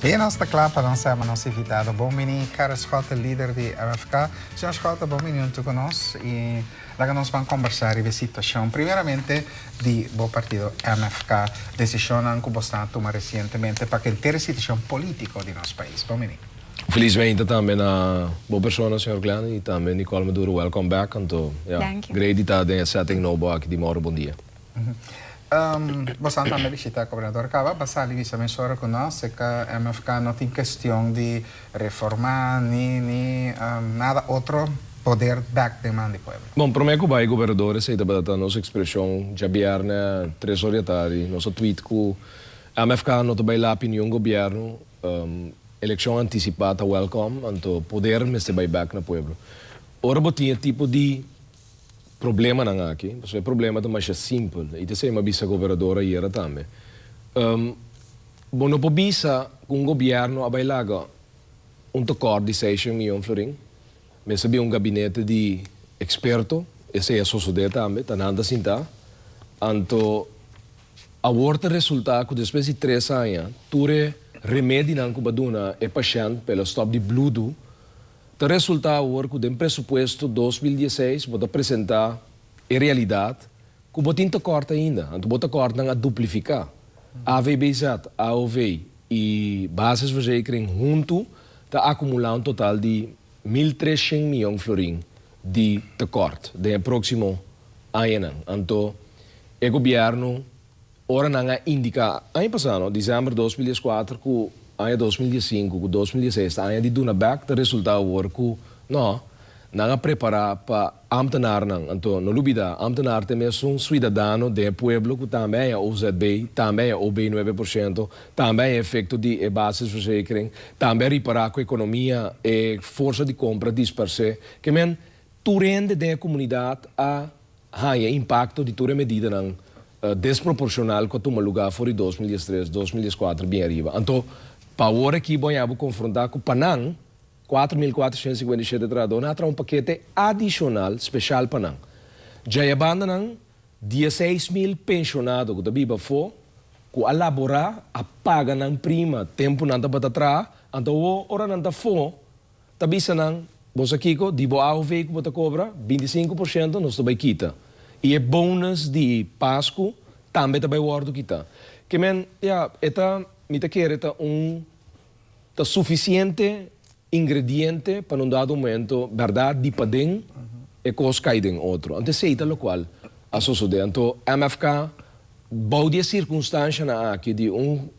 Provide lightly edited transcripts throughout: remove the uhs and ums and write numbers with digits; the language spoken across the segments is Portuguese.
E nós está claro para nós ser nosso invitado. Bom menino, Carlos Schott, líder de MFK. Senhor Schott, bom menino junto conosco e lá nós vamos conversar e a situação, primeiramente, de bom partido MFK, decisão que você tomou recentemente para que ter situação política de nosso país. Bom menino. Felizmente também a boa pessoa, Sr. Glenn, e também Nicole Maduro, welcome back. Então, great estar em setting novo aqui de Moro, bom dia. Você também visita o governador Cava, você ali visa mensura com nós, que a MFK não tem questão de reformar, nem nada outro poder back demand do povo. Bom, para mim, o governador, essa é a nossa expressão, já vierna tresoritari, nosso tweet que a MFK não tem a opinião do governo, eleição antecipada, welcome, então poder me se back no povo. Ora, botinha tipo de problema não aqui, porque o problema é mais simples, e tem uma bisa governadora aí também. Bom, não pode bisa com o governo a bailaga acordo de 6 milhões de florins, mas havia gabinete de experto, esse é a sociedade também, está nada assim, tá? Então, a outra resultado que depois de 3 anos, tudo remédio não que baduna é paciente pelo stop de bludo. O resultado que do pressuposto 2016 vou apresentar a realidade que vou tentar cortar ainda, então vou cortar a duplicar. A AVBZ, a AOV e bases de verzekering junto está acumulando um total de 1.300 milhões de florins de tecorte no próximo ano. Então, o governo ora não indica, ano passado, dezembro de 2004, que ano 2005, 2016, ano de Duna Back, o resultado é que não preparar para amtenar, então, não lubida, amtenar também é um cidadão do pueblo que também é OZB, também é OB 9%, também é efeito de bases de verzekering, também reparar com a economia e força de compra dispersa, que men, tu rende da comunidade a impacto de toda medida desproporcional que toma lugar fora de 2003, 2004, bem arriba. Então, para agora que vamos confrontar com o Panang, 4.457 trabalhadores, há um paquete adicional, especial para nós. Já abandonan 16.000 pensionados que também for, que elaborar, a paga na prima, tempo não está para trás, então hora não está for, também se não, você Kiko, de boa AOV que você cobra, 25% nós também quita. E é bônus de Páscoa, também também o ordo quita. Que men, me te quer suficiente ingrediente para um dado momento, verdade, de padem e coisa caem outro. Então, sei o qual a sociedade. Então, a MFK, boa de circunstância aqui de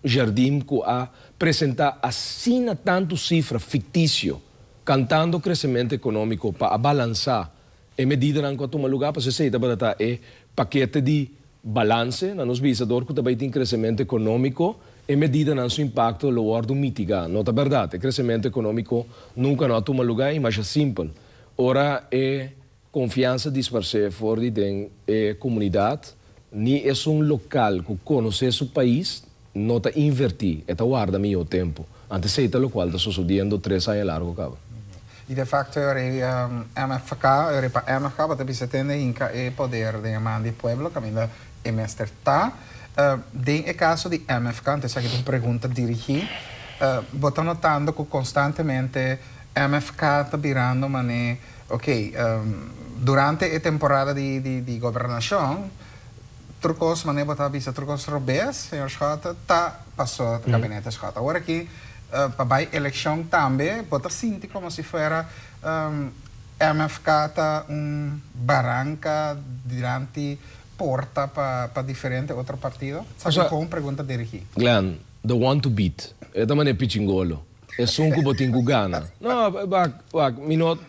jardim que apresenta assim tanto cifra fictício, cantando crescimento econômico para balançar e medida não toma lugar para se sei para é paquete de balance, na nos visador que também tem crescimento econômico e medida não seu impacto lo ordo mitigar. Não é verdade, o crescimento econômico nunca não toma lugar, é mais simples. Ora é confiança dispersa fora de comunidade, nem é local que conhece o país, não está invertir, é guarda meu tempo. Antes sei o qual está sucedendo 3 anos largo cabo. E de facto, MFK, você precisa ter o poder de amar o povo, que ainda é mestre tá. No caso de MFK, antes aqui uma pergunta dirigida, estou notando que constantemente MFK está virando mané, durante a temporada de governação, trucos mané botar vista trucos robês, senhor Schott, tá passou o gabinete Schott. Agora aqui para a eleição também, pode sentir como se fosse MFK tá barranca durante porta para diferente outro partido? Sabe com uma pergunta dirigida. Glenn, the one to beat. É também pichingolo. É que botin gana. Não, minot.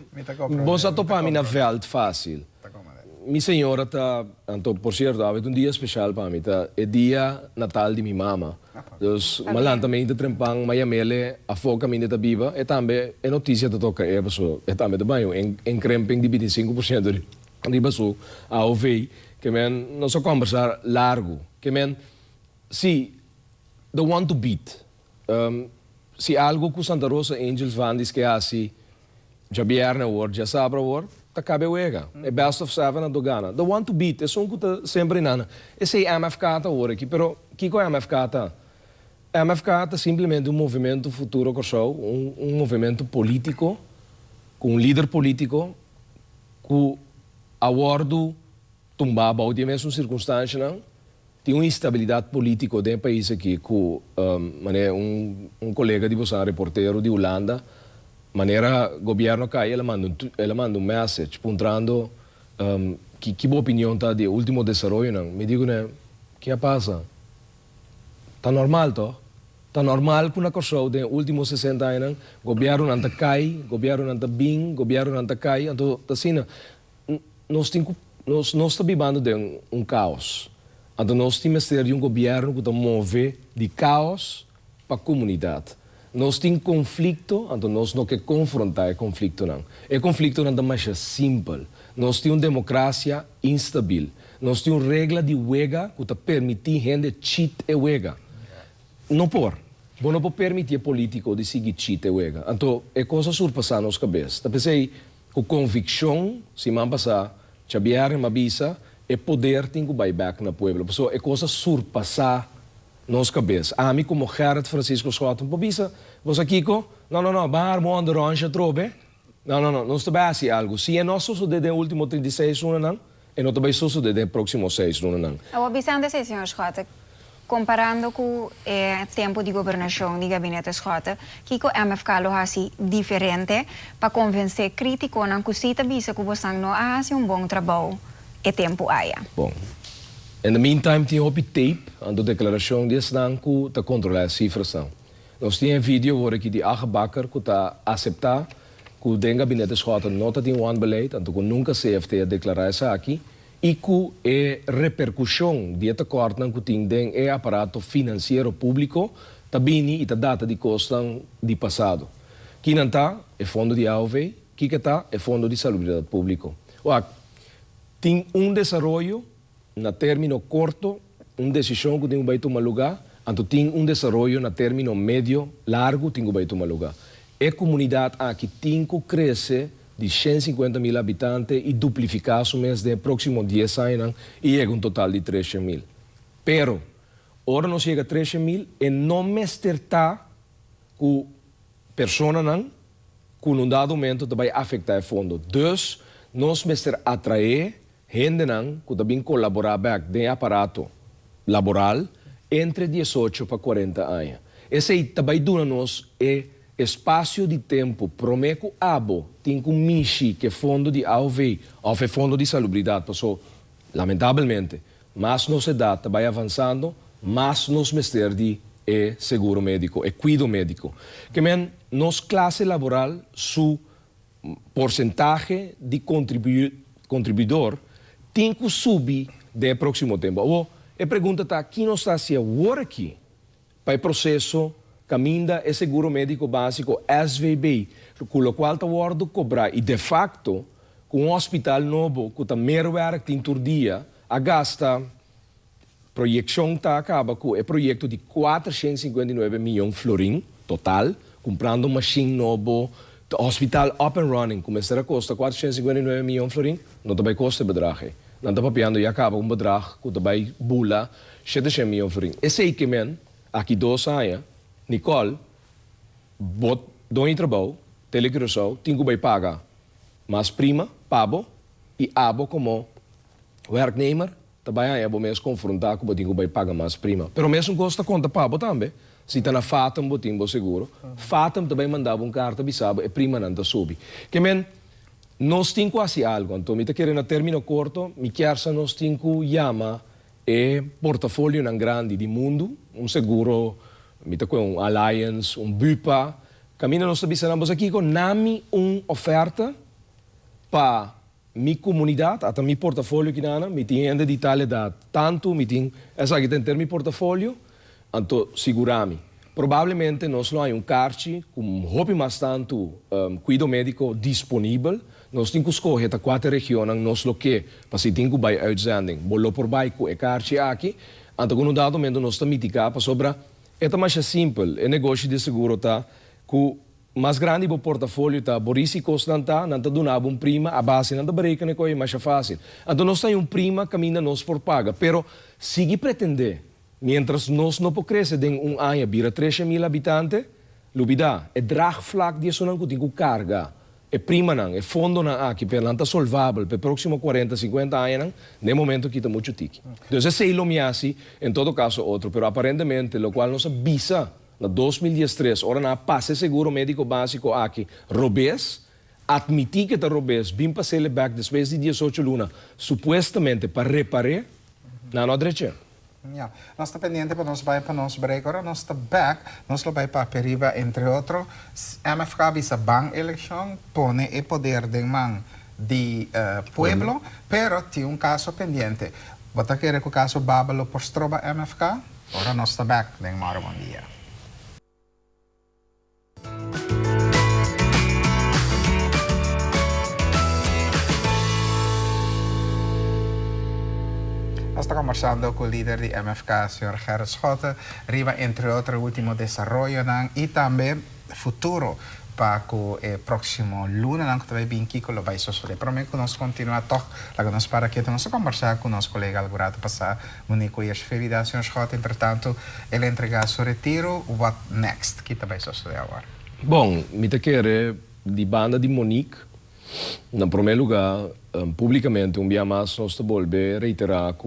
Você topa mina veld fácil. Minha senhora tá, então por certo, há um dia especial para mim, tá? É dia Natal de minha mama. Então, malan também de trempang Miami, a foca minha da viva, e também é notícia da toca, é pessoa, é também de banho, em cremping de 25% de pessoa, a OV, que men, não só conversar largo, que men, se the one to beat, se algo que Santa Rosa Angels van diz que é assim, já vierna word, já sabe word, tá cabe uega. É best of 7 do Ghana. The one to beat, é um que tá sempre nana. Esse é MFK tá word aqui, pero que é MFK tá? MFK é simplesmente um movimento futuro corso, um movimento político, com um líder político, que abordo tumbava a mesma circunstância, não? Tem uma instabilidade política dentro do país aqui, com um colega de você, reporteiro de Holanda, maneira governo cai, ela manda um message, perguntando que boa opinião está de último desenvolvimento, não? Me digo, né, que passa? Está normal, tá? Está normal que na coisa de últimos 60 anos, o governo não cai, o governo não bem, o governo não cai, então, assim, nós estamos vivendo de um caos. Então, nós temos que ter um governo que move de caos para a comunidade. Nós temos conflito, então nós não queremos confrontar o conflito. Não. O conflito não é mais simples. Nós temos uma democracia instável. Nós temos regra de huelga que permite a gente cheat e huelga. Não por. Você não pode permitir a político de seguir cheat e huelga. Então, é coisa surpassar nos cabeças. Eu pensei, com convicção, se man passar, Xavier me avisa, é poder tem que buyback na pueblo. É coisa surpassar nos cabeças. A mim, como Gerard Francisco Schotten, me avisa, você Kiko, não, bar, mondo, roncha, trobe. Não está assim algo. Se é nosso suceder no último 36 anos, não, e não também suceder no próximo 6 anos, não. Eu observo assim, Sr. Schotten, comparando com o tempo de governação do gabinete Schotten, que o MFK lo assim diferente para convencer críticos na cosita bisa que você não faz bom trabalho e tempo aí. Bom, in the meantime tinha op tape aan de declaração de Stan que está controlar as cifras. Nós tínhamos vídeo agora aqui de Agebakker que está aceitar que o gabinete Schotten não tem um beleid, então que nunca CFT a declarar isso aqui. E que a repercussão de este acordo que tem é aparato financeiro público também e a data de custo de passado. Aqui não está é fundo de AOV, aqui está é fundo de salubridade público. Tem um desenvolvimento na término curto, uma decisão que tem que tomar lugar, então tem um desenvolvimento na término médio, largo, tem que tomar lugar. A comunidade aqui tem que crescer de 150 mil habitantes e duplicar no mês de próximo 10 anos e chega um total de 13 mil. Pero, agora não chega a 13 mil e não me está que pessoas que num dado momento vai afetar o fundo. Dus, nós me atrair gente que também colaborar com o aparato laboral entre 18 para 40 anos. Esse aí também dá-nos espaço de tempo promeco abo tem um mishi que fundo de AOV ou fundo de salubridade passou lamentavelmente mas não se dá vai avançando mas nos mester de seguro médico cuido médico que men nos classe laboral su porcentagem de contribuidor tem que subir de próximo tempo a pergunta está aqui não está se agora aqui para o processo caminha é seguro médico básico SVB, com o qual está o cobrar. E, de facto, com um hospital novo, que está merwerk tem por dia, a gasta, projeção está acaba com o projeto de 459 milhões de florins, total, comprando uma machine novo, hospital up and running, começará a custar 459 milhões de florins, não também custa bedrag. Não está papiando e acaba um bedrag, que também bula 700 milhões de florins. Esse aí que, aqui 2 anos, Nicole, bot doin trabalho, telecriação, tem que pagar mais prima, pabo, e abo como werknemer, também é bom mesmo confrontar com o tem que pagar mais prima. Pero mesmo gosta conta pabo também. Se está na Fatam, botimbo seguro. Fatam também mandava carta bisaba e prima não está subi. Que nós temos quase algo. Então, me querendo na término curto, me quer nós temos que chamar portafólio grande do mundo, seguro com Alliance, BUPA. Caminho nós estamos aqui com nami oferta para minha comunidade, até meu portafólio que nana, me tem ainda detalhe da tanto, me tem essa aqui tem ter meu portafólio, então segurami. Provavelmente nós não há carte com hobby mais tanto cuidado médico disponível. Nós temos que escolher 4 regiões nós lo que para se tem que vai uitzending. Bolo por bairro é carte aqui, então com um dado momento nós estamos mitigar para sobra. É mais simples, o negócio de seguro está que mais grande o portafólio está, por isso constante, não está dando prima, a base não está brincando com é mais fácil. Então nós temos prima caminha nós por paga, pero se pretender mientras nós não podemos crescer em ano, vira 13.000 habitantes, lubida, é draagvlak die zonan que tem carga, é prima não, é fundo não aqui, perlanta solvável, para próximo 40, 50 anos, no momento que está muito tique. Então, esse é o miasi, em todo caso outro, pero aparentemente, lo qual nos avisa, na 2013, ora na passe seguro médico básico aqui, robês, admitir que está robês, bem para ser back depois de 18 lunas, supostamente para reparar, não direito. Ja, nós está pendente para nós vai para nós break, agora nós está back, nós vai para Periba, entre outros, MFK visa ban eleição, pone o poder de man de pueblo, pero tem caso pendente. Você quer que o caso Babalo postroba MFK? Agora nós está back, de maro bom dia. Estamos conversando con el líder de MFK, señor Gerrit Schotten, arriba entre otros último desarrollo y también futuro para el próximo lunes, que también bien Kiko lo va a suceder. Pero me conozco continúa todo, la que nos para aquí, tenemos que conversar con nuestro colega Algorato pasar, Monico y felicidades, señor Schotten, entretanto, él entrega su retiro, what next, que vai suceder agora? Bom, me te quero de banda de Monique, em primeiro lugar, publicamente, dia mais, nós voltamos reiterar que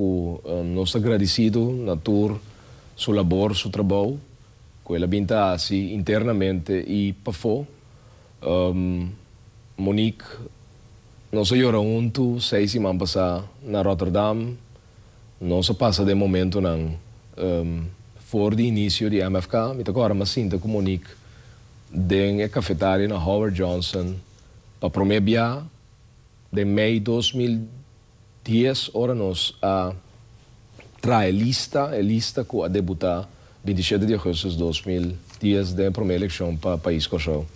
nós agradecidos na tour, seu labor, seu trabalho, que ela binta assim internamente e para fora. Monique, nós choramos junto 6 semanas passadas na Rotterdam, nós passa de momento não, fora de início de MFK, me agora mas sinto que Monique tem a cafetária na Howard Johnson. Para prometer, de maio de 2010, ora nós a lista que a debutar 27 de agosto de 2010 da primeira eleição para o país Kosovo.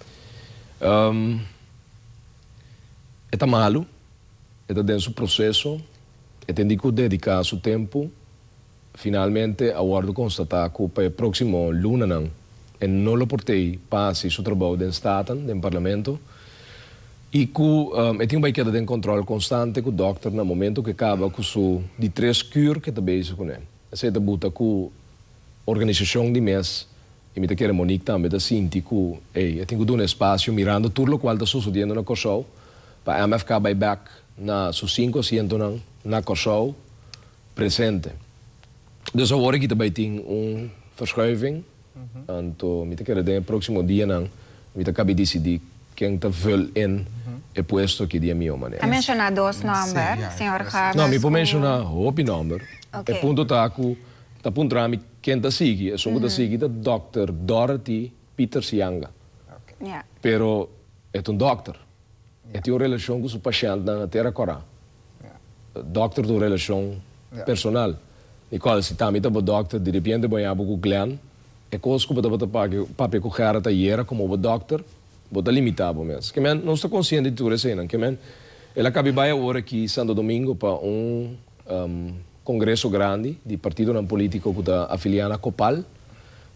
É malo, é dentro do processo, é tem que dedicar seu tempo, finalmente, a constatar que para o próximo lunes não, não lo portei passe seu trabalho dentro do Estado, dentro do Parlamento, e que tem uma queda de controle constante com o doctor no momento que acaba com o de 3 cures que está bem com ele. Essa é a buta com a organização de mês, e me quer Monique também da Cinti que eu tenho que dar um espaço mirando tudo o que está sucedendo na Kosovo para a MFK vai back na seus 5% na Kosovo presente. Dus agora que também tem verschuiving, então me quer no próximo dia não, me acaba de decidir quem está vendo é posto que dia meu maneira. A mencionar 2 nomes, senhor James? Não, me pode mencionar o número. Okay. É ponto tá que tá puntrami quem tá seguindo, é só que tá seguindo Dr. Dorothy Peter Sianga. Okay. Yeah. Pero é doctor. É tem uma relação com o paciente na terra cora. Doctor do relação personal. E qual se tá mita bo doctor de repente banha com o Glenn, é coisa que bota papai com cara tá era como o doctor. Bota limitado mesmo. Que não está consciente de tudo isso, não? Que ela acaba de hora aqui Santo Domingo para congresso grande de partido não político que está afiliado a Copal,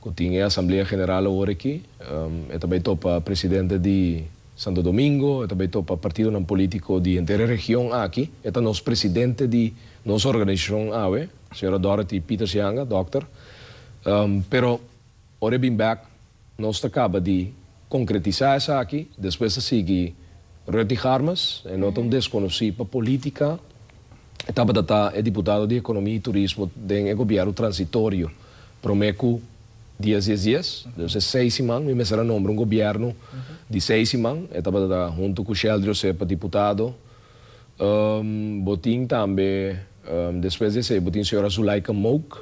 que tinha a Assembleia General agora aqui. É também topa presidente de Santo Domingo, é também topa partido não político de inteira região aqui. É o nosso presidente de nossa organização AWE, a senhora Dorothy Peter Sianga, doctor. Pero, ora bem back, nós acaba de concretizar isso aqui, depois de seguir Rudy Harmas, é não tão desconhecido para política, é deputado de Economia e Turismo do governo transitório, prometo dias, então 6 semanas, me será nome governo de 6 semanas, estava junto com o Sheldon Joseph, deputado, botin também, depois de ser, botin a senhora Zulaika Mouk,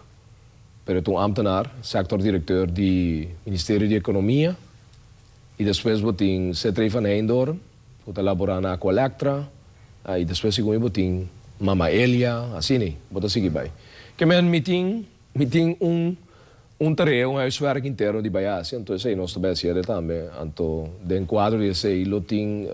pero um ambtenaar, sector-diretor do Ministério de Economia, e depois botin Cetrei van Heindorn, que está elaborando a Aqualectra, e depois segundo botin Mama Elia, assim, bota seguir bem. Que me tem tarefa, huiswerk inteiro de Baiasi, então sei nós também ser também, então dentro quadro de sei lo tem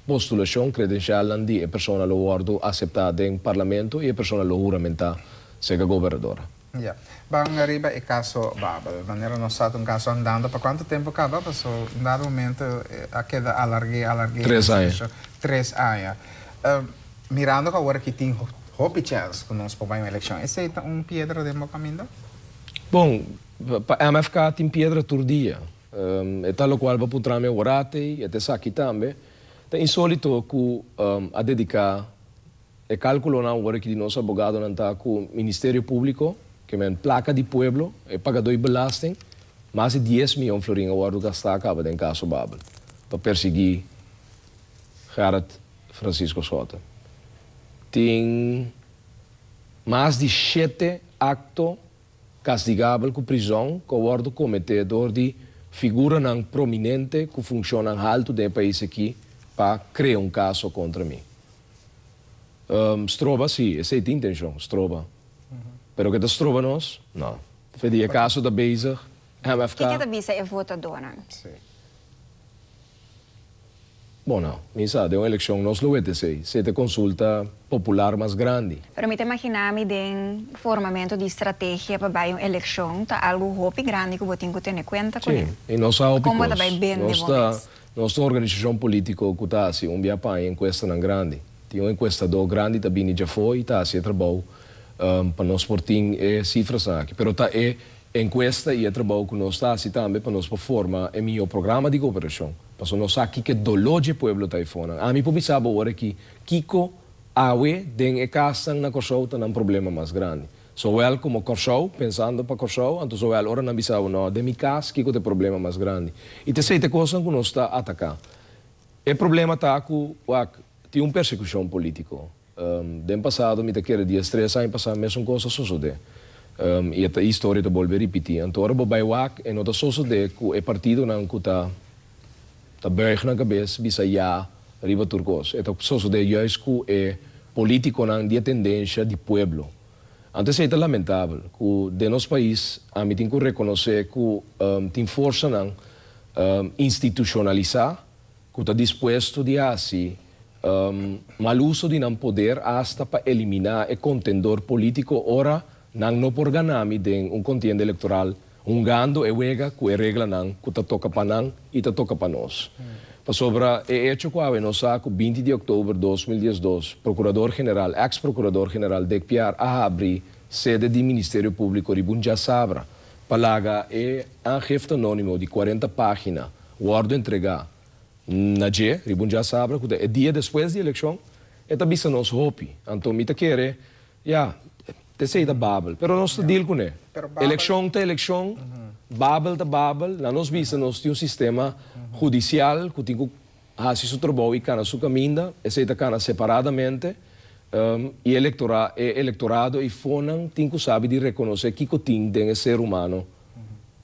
postulação credencial de a pessoa lo ordo aceitada em parlamento e a pessoa lo juramenta ser governadora. Yeah. Bang arriba e caso Babel, de maneira não está caso andando, para quanto tempo acaba? Passou, em dado momento, a queda alarguei. 3 anos. 3 anos. Mirando agora que tem hope chance que nós podemos uma eleição, esse é pedra de meu caminho? Bom, para MFK tem pedra todo dia. É tal qual para putar meu orate e até aqui também. É insólito que a dedicar é cálculo na hora que nosso advogado não está com o Ministério Público, que é placa de pueblo, é pagador de belasting, mais de 10 milhões de florins agora gastar acaba em caso Babel, para perseguir Gerard Francisco Sota. Tem mais de 7 actos castigáveis com prisão que o cometedor de figura não prominente que funciona alto do país aqui para criar um caso contra mim. Stroba, sim, essa é a intenção, Stroba. Pero que da Stroba nós, não. Fedia caso da Bezer, MFK. O que da Bezer é votador? Sim. Bom, não. Me sabe, é uma eleição, nós lo ETC, se te consulta popular mais grande. Pero me te imaginami den formamento de estratégia para uma eleição, tá algo hopi grande que você tem que ter em conta com ele. Sim, e nós sabemos como também bem nós temos uma organização política que está assim, biapa em encuesta não grande. Tem um encuestador grande também já foi, está assim, trabalho para nós portim cifras aqui. Pero tá encuesta e trabalho que nós está assim também para nós formar o meu programa de cooperação. Para nós aqui que dolor de pueblo está aí fora. A mim publicava agora que Kiko awe den casa na Corsou tem um problema mais grande. So el como Corsou, pensando para Corsou, então so el ora não bisava não, de minha casa Kiko tem problema mais grande. E te sei te coisa que nós está atacar. O problema está que tem uma persecução política. Den passado, me daquele dia 3 anos passado, mesmo coisa sucedeu. E a história está volve repetir. Então agora vai e não está sucedeu que o partido não está berg na cabeça, bisa já, riba turcos. Então, sucede juist que é político não de tendência de pueblo. Antes é lamentável que de nosso país, a mim tem que reconhecer que tem força não institucionalizar, que está disposto de assim, mal uso de não poder hasta para eliminar o contendor político, ora não por ganhar de contienda eleitoral. Gando é wega que é regra não, que toca para não e toca para nós. Sobre o hecho que nós saco 20 de outubro de 2012, Procurador-Geral, ex-Procurador-Geral de Piar abrir sede do Ministério Público de Bunja Sabra, para um gesto anônimo de 40 páginas, o ordem entregar na G, de Bunja Sabra, que é dia depois da eleição, e também se nós hopi. Então, me quer, te sei da Babel, pero nós deal com ele. Eleição tá eleição, Babel tá Babel, na nós visa nós tem um sistema judicial que tem que fazer seu trabalho e cana sua caminha, e sei da cana separadamente, e eleitorado e fonan tem que saber de reconhecer que tem de ser humano.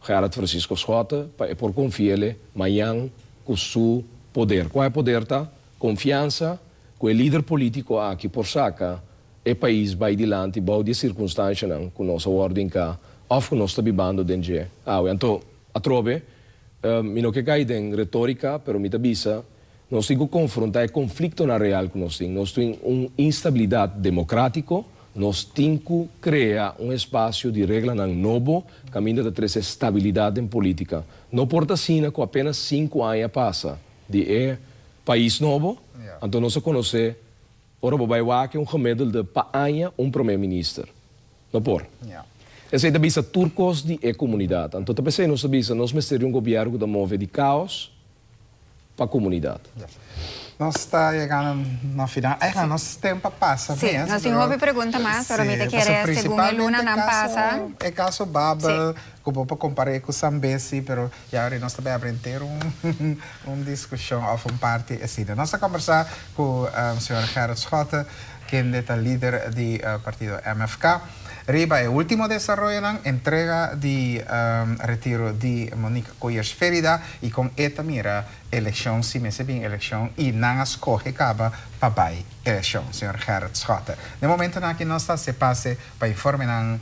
Gerard Francisco Sota, por confiar-lhe, amanhã, com seu poder. Qual é o poder? Tá? Confiança, com o líder político aqui por saca, o país vai adiante, vai de circunstância não, com nossa ordem cá, ou com nós vivendo dentro. Então, a trove, não que cai em retórica, mas me avisa, nós temos que confrontar o conflito na real que nós temos. Nós temos uma instabilidade democrática, nós temos que criar um espaço de regra novo, caminho de trazer estabilidade em política. Não porta sina com apenas 5 anos passa de país novo, então nós conhecemos. Ora, vai que um remédio de paanha primeiro-ministro. Não por. Essa é a visa turcos de comunidade. Então, também sei nós visa nós mestre um governo que move de caos para a comunidade. Nós está chegando no final. Nosso tempo passa. Sim, nós temos uma pergunta mais, para mim que era segunda luna não passa. É caso Babel, que vou comparar com Zambesi, mas agora nós também aprender uma discussão ou uma parte assim. Nós vamos conversar com o senhor Gerard Sota, que é o líder do partido MFK. Riba é o último desenvolvimento, entrega de retiro de Mónica Coyers Ferida e com esta mira eleição, se me se bem eleição e não escolhe acaba para a eleição, senhor Gerard Sota. No momento em que nós se passe para informar